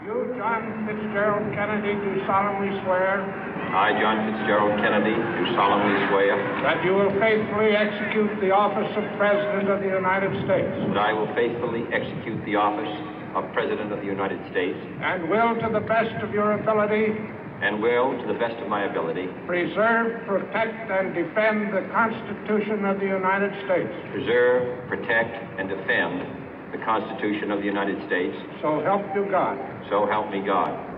You, John Fitzgerald Kennedy, do solemnly swear. I, John Fitzgerald Kennedy, do solemnly swear. That you will faithfully execute the office of President of the United States. That I will faithfully execute the office of President of the United States. And will, to the best of your ability. And will, to the best of my ability. Preserve, protect, and defend the Constitution of the United States. Preserve, protect, and defend the Constitution of the United States. So help you God. So help me God.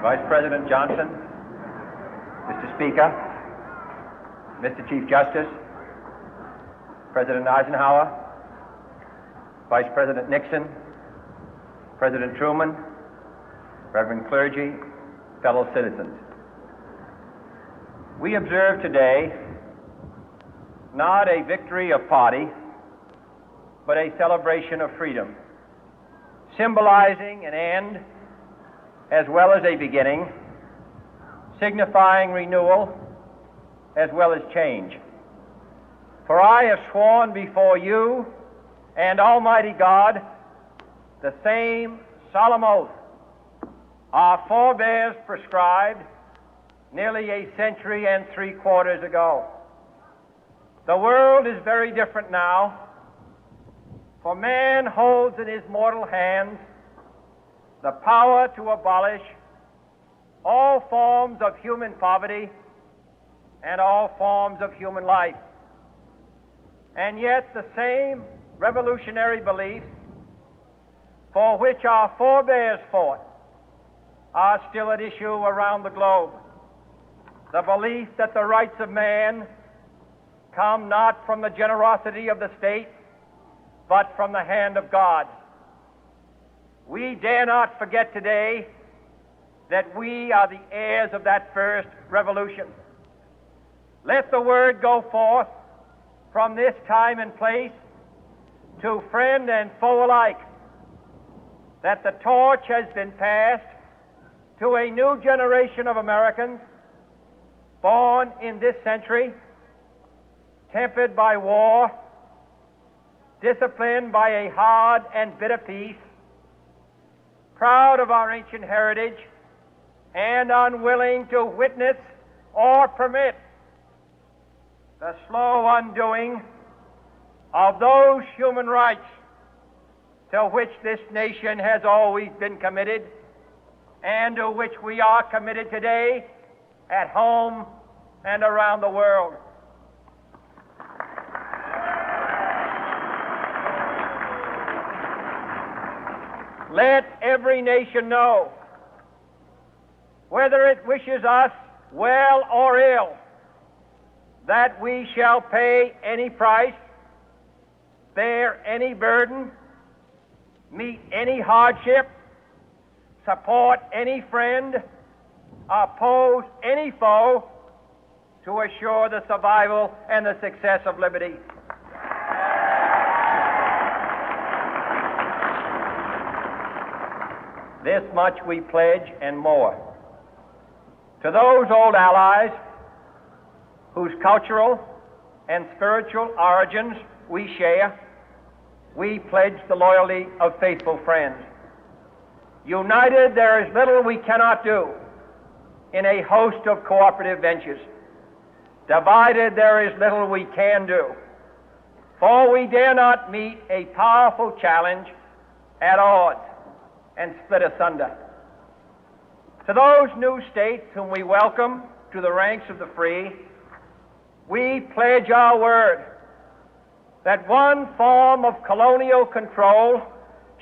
Vice President Johnson, Mr. Speaker, Mr. Chief Justice, President Eisenhower, Vice President Nixon, President Truman, Reverend clergy, fellow citizens. We observe today not a victory of party, but a celebration of freedom, symbolizing an end as well as a beginning, signifying renewal as well as change. For I have sworn before you and Almighty God the same solemn oath our forebears prescribed nearly a century and 3/4 ago. The world is very different now, for man holds in his mortal hands the power to abolish all forms of human poverty and all forms of human life. And yet the same revolutionary beliefs for which our forebears fought are still at issue around the globe. The belief that the rights of man come not from the generosity of the state, but from the hand of God. We dare not forget today that we are the heirs of that first revolution. Let the word go forth from this time and place to friend and foe alike that the torch has been passed to a new generation of Americans born in this century, tempered by war, disciplined by a hard and bitter peace, proud of our ancient heritage, and unwilling to witness or permit the slow undoing of those human rights to which this nation has always been committed and to which we are committed today at home and around the world. Let every nation know, whether it wishes us well or ill, that we shall pay any price, bear any burden, meet any hardship, support any friend, oppose any foe to assure the survival and the success of liberty. This much we pledge and more. To those old allies whose cultural and spiritual origins we share, we pledge the loyalty of faithful friends. United, there is little we cannot do in a host of cooperative ventures. Divided, there is little we can do, for we dare not meet a powerful challenge at odds and split asunder. To those new states whom we welcome to the ranks of the free, we pledge our word that one form of colonial control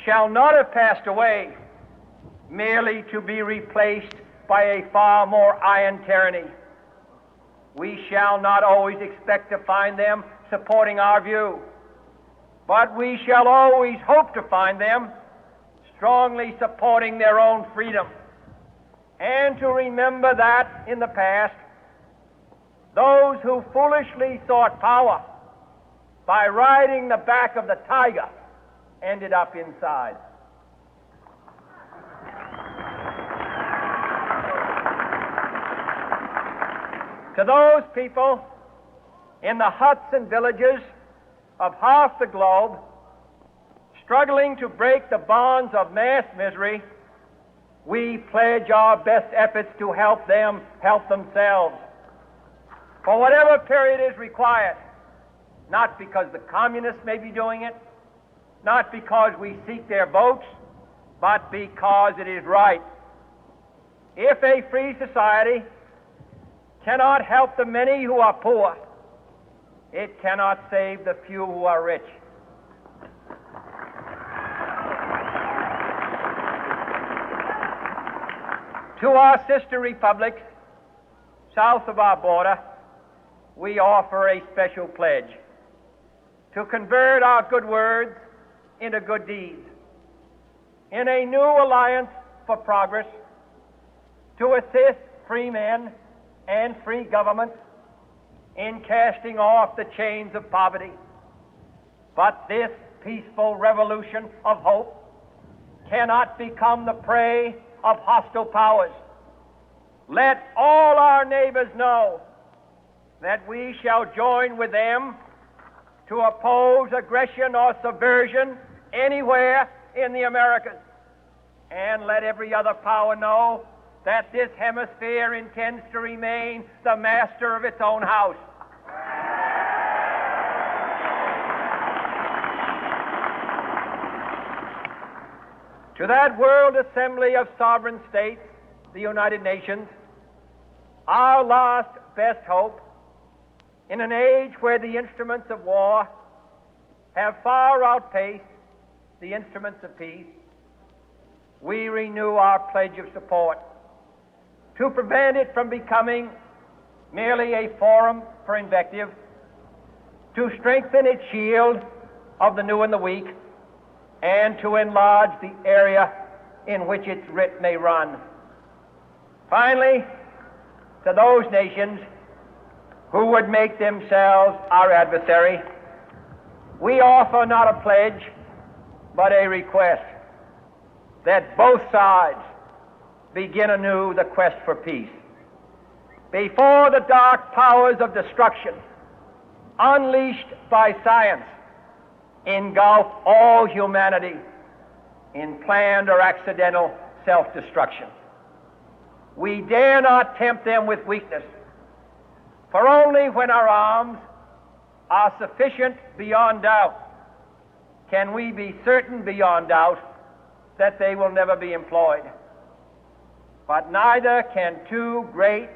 shall not have passed away, merely to be replaced by a far more iron tyranny. We shall not always expect to find them supporting our view, but we shall always hope to find them strongly supporting their own freedom, and to remember that in the past, those who foolishly sought power by riding the back of the tiger ended up inside. To those people in the huts and villages of half the globe struggling to break the bonds of mass misery, we pledge our best efforts to help them help themselves for whatever period is required, not because the communists may be doing it, not because we seek their votes, but because it is right. If a free society cannot help the many who are poor, it cannot save the few who are rich. To our sister republics south of our border, we offer a special pledge to convert our good words into good deeds, in a new alliance for progress, to assist free men and free governments in casting off the chains of poverty. But this peaceful revolution of hope cannot become the prey of hostile powers. Let all our neighbors know that we shall join with them to oppose aggression or subversion anywhere in the Americas. And let every other power know that this hemisphere intends to remain the master of its own house. To that World Assembly of Sovereign States, the United Nations, our last best hope, in an age where the instruments of war have far outpaced the instruments of peace, we renew our pledge of support to prevent it from becoming merely a forum for invective, to strengthen its shield of the new and the weak, and to enlarge the area in which its writ may run. Finally, to those nations who would make themselves our adversary, we offer not a pledge, but a request that both sides begin anew the quest for peace. Before the dark powers of destruction, unleashed by science, engulf all humanity in planned or accidental self-destruction, we dare not tempt them with weakness, for only when our arms are sufficient beyond doubt can we be certain beyond doubt that they will never be employed. But neither can two great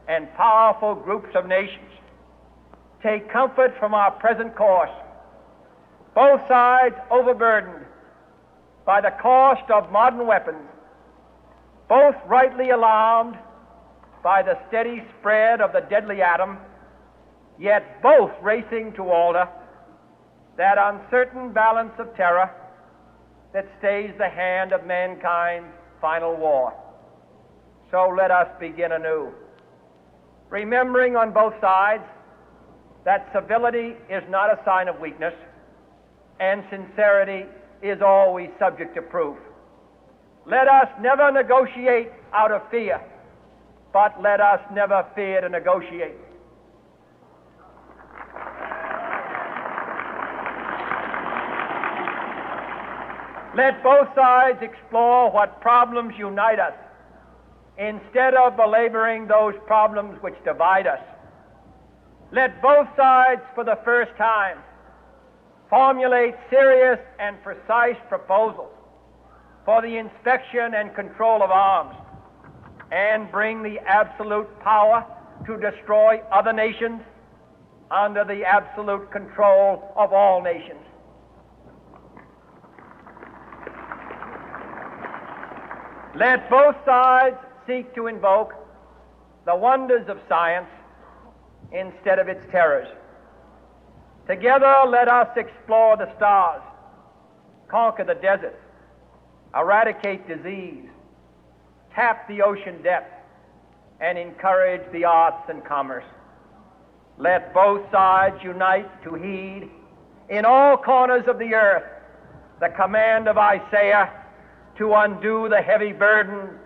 and powerful groups of nations take comfort from our present course, both sides overburdened by the cost of modern weapons, both rightly alarmed by the steady spread of the deadly atom, yet both racing to alter that uncertain balance of terror that stays the hand of mankind's final war. So let us begin anew, remembering on both sides that civility is not a sign of weakness, and sincerity is always subject to proof. Let us never negotiate out of fear, but let us never fear to negotiate. Let both sides explore what problems unite us, instead of belaboring those problems which divide us. Let both sides, for the first time, formulate serious and precise proposals for the inspection and control of arms, and bring the absolute power to destroy other nations under the absolute control of all nations. Let both sides seek to invoke the wonders of science instead of its terrors. Together, let us explore the stars, conquer the deserts, eradicate disease, tap the ocean depth, and encourage the arts and commerce. Let both sides unite to heed in all corners of the earth the command of Isaiah to undo the heavy burden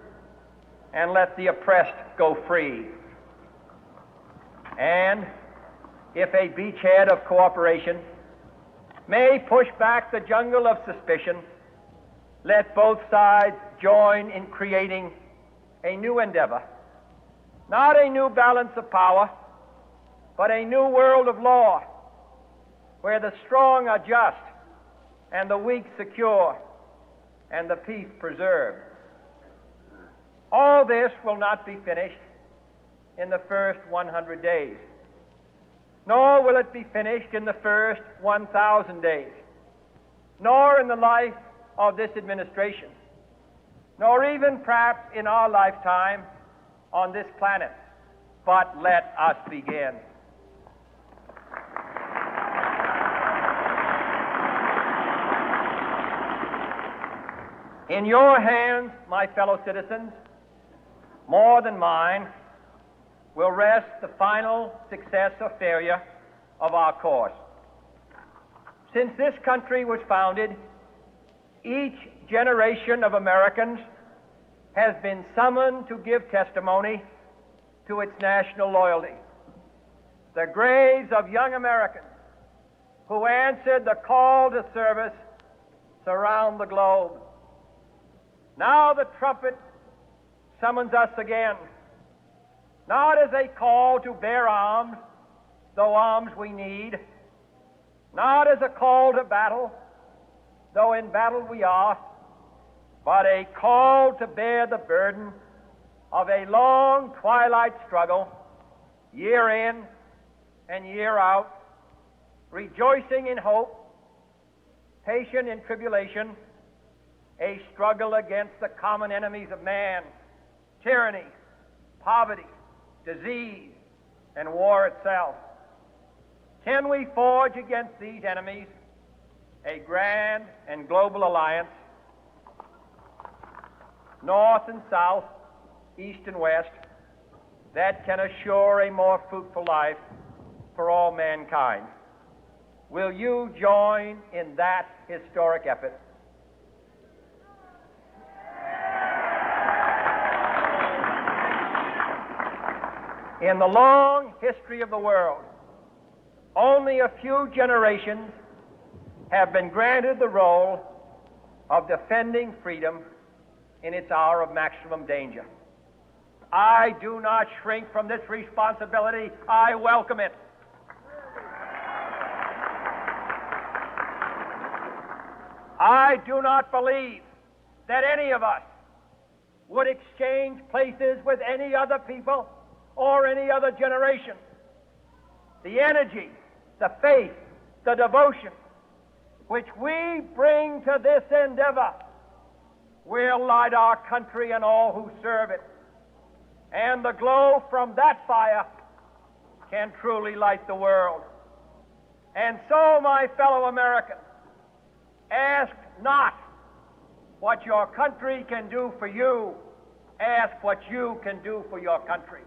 and let the oppressed go free. And if a beachhead of cooperation may push back the jungle of suspicion, let both sides join in creating a new endeavor, not a new balance of power, but a new world of law, where the strong are just and the weak secure and the peace preserved. All this will not be finished in the first 100 days, nor will it be finished in the first 1,000 days, nor in the life of this administration, nor even perhaps in our lifetime on this planet. But let us begin. In your hands, my fellow citizens, more than mine, will rest the final success or failure of our course. Since this country was founded, each generation of Americans has been summoned to give testimony to its national loyalty. The graves of young Americans who answered the call to service surround the globe. Now the trumpet summons us again, not as a call to bear arms, though arms we need, not as a call to battle, though in battle we are, but a call to bear the burden of a long twilight struggle, year in and year out, rejoicing in hope, patient in tribulation, a struggle against the common enemies of man, tyranny, poverty, disease, and war itself. Can we forge against these enemies a grand and global alliance, north and south, east and west, that can assure a more fruitful life for all mankind? Will you join in that historic effort? In the long history of the world, only a few generations have been granted the role of defending freedom in its hour of maximum danger. I do not shrink from this responsibility. I welcome it. I do not believe that any of us would exchange places with any other people or any other generation. The energy, the faith, the devotion which we bring to this endeavor will light our country and all who serve it. And the glow from that fire can truly light the world. And so, my fellow Americans, ask not what your country can do for you. Ask what you can do for your country.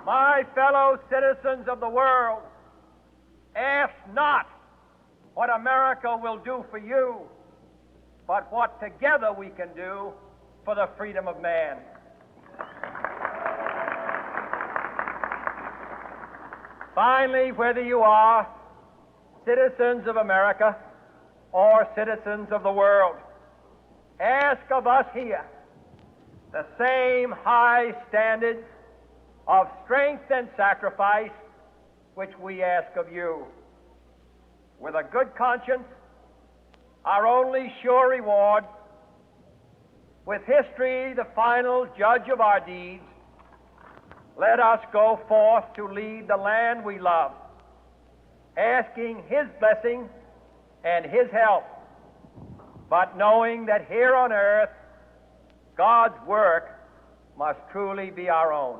My fellow citizens of the world, ask not what America will do for you, but what together we can do for the freedom of man. Finally, whether you are citizens of America or citizens of the world, ask of us here the same high standards of strength and sacrifice which we ask of you. With a good conscience, our only sure reward, with history the final judge of our deeds, let us go forth to lead the land we love, asking His blessing and His help, but knowing that here on earth God's work must truly be our own.